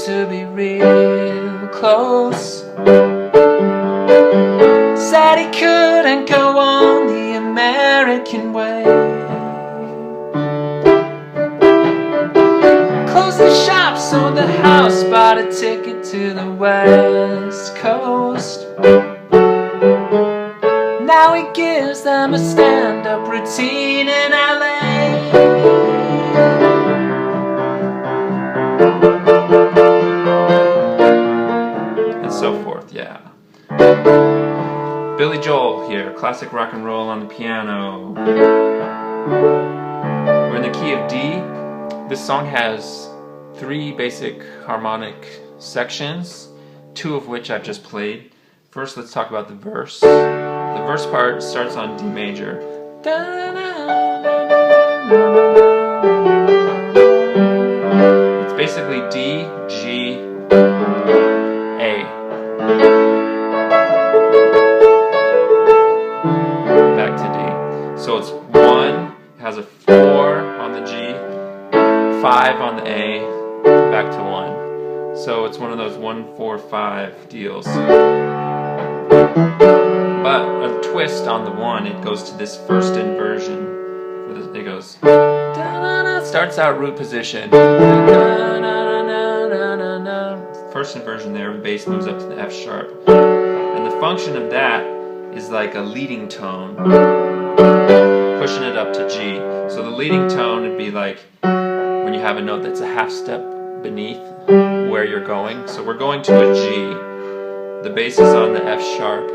to be real close. Said he couldn't go on the American way. Closed the shop, sold the house, bought a ticket to the West Coast. Now he gives them a stand-up routine in LA. And so forth, yeah. Billy Joel here, classic rock and roll on the piano. We're in the key of D. This song has 3 basic harmonic sections, 2 of which I've just played. First, let's talk about the verse. The verse part starts on D major. It's basically D, G, A. Back to D. So it's 1, has a 4 on the G, 5 on the A, back to 1. So it's one of those 1-4-5 deals. But a twist on the 1, it goes to this first inversion. It goes, starts out root position. First inversion there, the bass moves up to the F sharp. And the function of that is like a leading tone, pushing it up to G. So the leading tone would be like when you have a note that's a half step beneath where you're going. So we're going to a G. The bass is on the F sharp,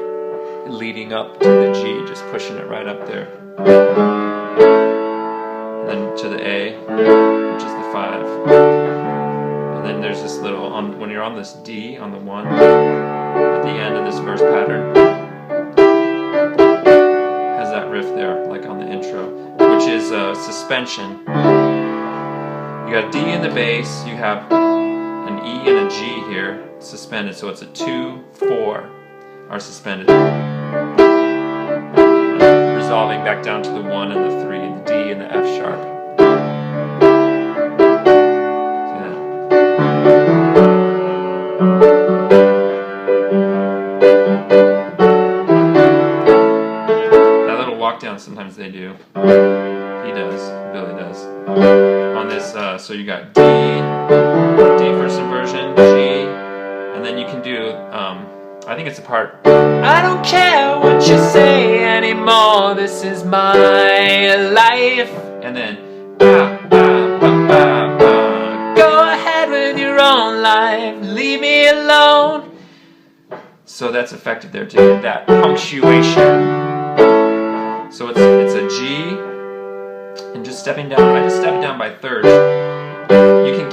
leading up to the G, just pushing it right up there. And then to the A, which is the 5. And then there's this little, when you're on this D, on the 1, at the end of this verse pattern, has that riff there, like on the intro, which is a suspension. You got a D in the bass, you have an E and a G here, suspended, so it's a 2-4 are suspended. Resolving back down to the 1 and the 3 and the D and the F sharp. See that? That little walk down sometimes they do. He does, Billy does. On this, so you got D first inversion, G, and then you can do, I think it's the part, I don't care what you say anymore, this is my life. And then, go ahead with your own life, leave me alone. So that's effective there to get that punctuation. So it's a G, and just stepping down, I just step it down by thirds. You can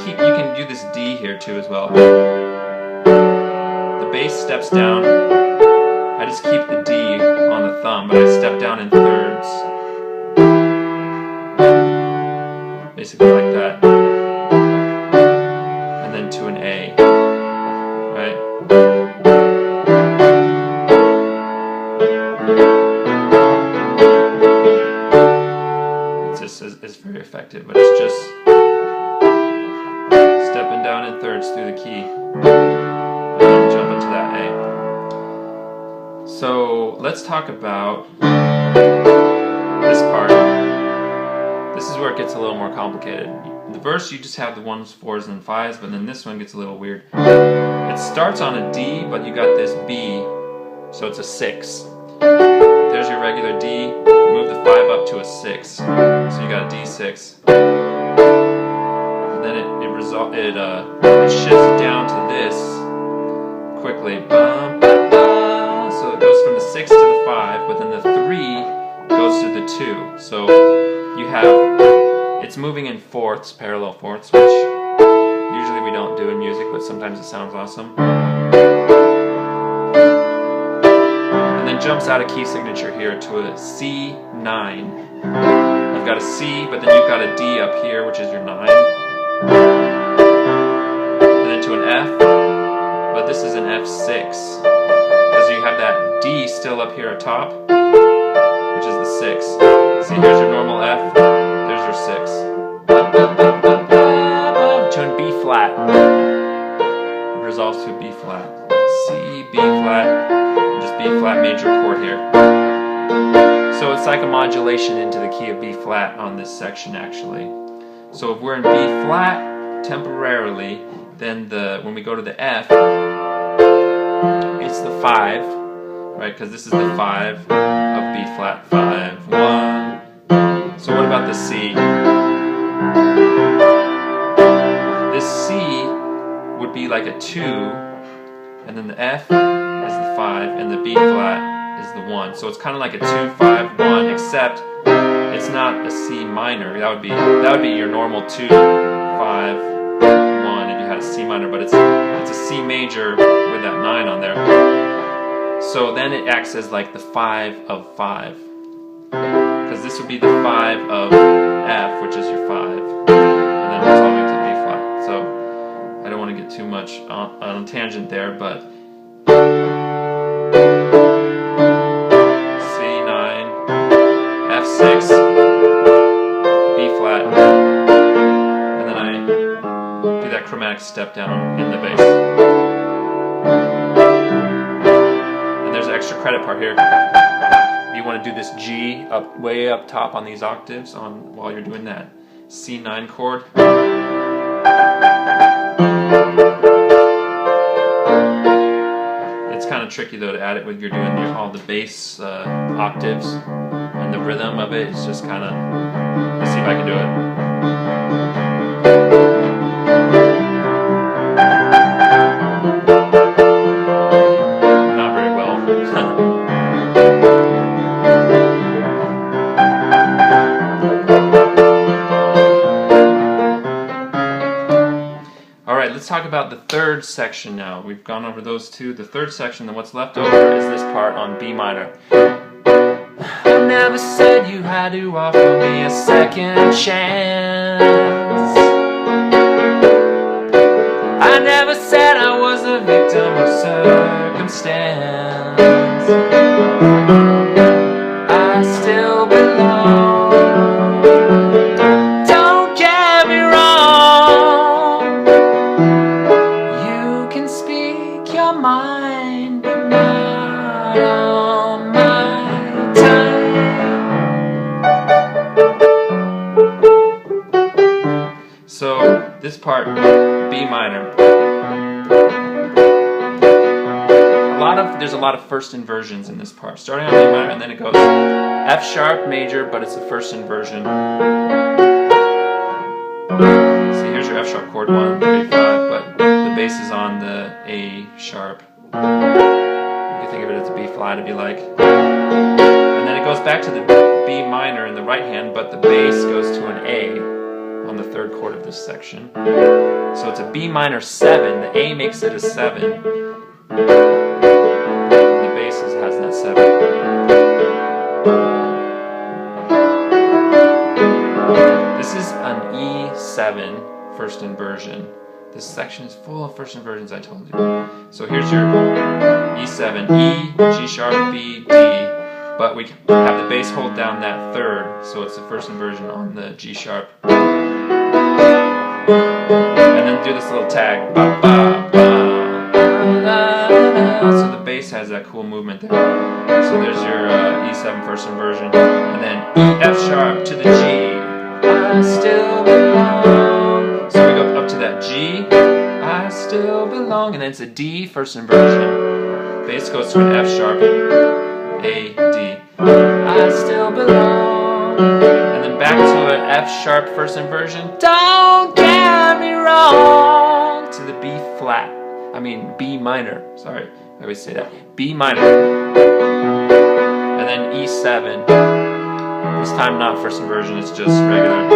do this D here too as well. The bass steps down. I just keep the D on the thumb, but I step down in thirds. Basically like that. And then to an A. Right? It's very effective, but it's just stepping down in thirds through the key. And then jump into that A. So let's talk about this part. This is where it gets a little more complicated. In the verse you just have the 1s, 4s, and 5s, but then this one gets a little weird. It starts on a D, but you got this B, so it's a 6. There's your regular D, move the 5 up to a 6. So you got a D6. And then it shifts down to this quickly. So it goes from the 6 to the 5, but then the 3 goes to the 2. So you have, it's moving in fourths, parallel fourths, which usually we don't do in music, but sometimes it sounds awesome. And then jumps out a key signature here to a C9. You've got a C, but then you've got a D up here, which is your 9. And then to an F, but this is an F6. Because you have that D still up here at top, which is the 6. See, here's your normal F, there's your 6. To an B flat. resolves to a B flat. C, B flat, and just B flat major chord here. So it's like a modulation into the key of B flat on this section actually. So if we're in B flat temporarily, then when we go to the F, it's the 5, right? Because this is the 5 of B flat, 5, 1. So what about the C? This C would be like a 2, and then the F is the 5, and the B flat is the 1. So it's kind of like a 2, 5, 1, except it's not a C minor. That would be your normal 2, 5, 1 if you had a C minor, but it's a C major with that 9 on there. So then it acts as like the 5 of 5, because this would be the 5 of F, which is your 5, and then resolving to B flat. So I don't want to get too much on a tangent there, but C9, F6, B flat, and then I do that chromatic step down in the bass. And there's an extra credit part here. You want to do this G way up top on these octaves while you're doing that C9 chord. It's kind of tricky though to add it when you're doing all the bass octaves, and the rhythm of it is just kind of, let's see if I can do it. Not very well. Alright, let's talk about the third section now. We've gone over those two. The third section, then what's left over is this part on B minor. I never said you had to offer me a second chance. I never said I was a victim of circumstance. I still belong. Don't get me wrong. You can speak your mind, but not on my time. So this part, B minor. There's a lot of first inversions in this part. Starting on B minor, and then it goes F sharp major, but it's the first inversion. See, here's your F sharp chord, 1, 3, 5, but the bass is on the A sharp. You can think of it as a B flat if you like. And then it goes back to the B minor in the right hand, but the bass goes to an A on the third chord of this section. So it's a B minor 7. The A makes it a 7. And the bass has that 7. This is an E7 first inversion. This section is full of first inversions, I told you. So here's your E7, E, G sharp, B, D, but we have the bass hold down that third, so it's the first inversion on the G sharp. And then do this little tag, ba, ba, ba, da, da. So the bass has that cool movement there. So there's your E7 first inversion, and then E, F sharp to the G. I still belong. So we go up to that G, I still belong, and then it's a D first inversion. Bass goes to an F sharp, A, D. I still belong. And then back to an F sharp first inversion. Don't get me wrong. To the B flat. I mean B minor. Sorry, I always say that. B minor. And then E7. This time not first inversion, it's just regular.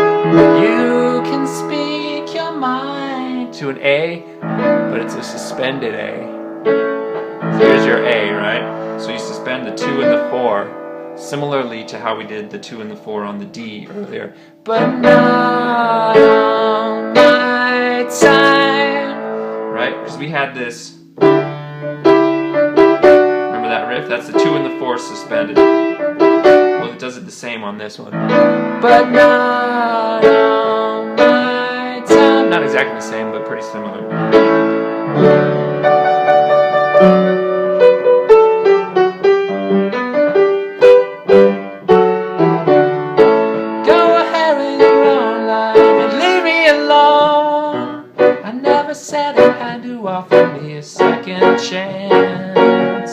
You can speak your mind to an A, but it's a suspended A. So here's your A, right? So you suspend the 2 and the 4, similarly to how we did the 2 and the 4 on the D earlier. But not on my time. Right? Because we had this. Remember that riff? That's the 2 and the 4 suspended. It does it the same on this one. But not on my time. Not exactly the same, but pretty similar. said it had to offer me a second chance.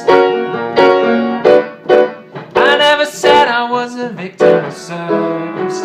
I never said I was a victim of circumstance.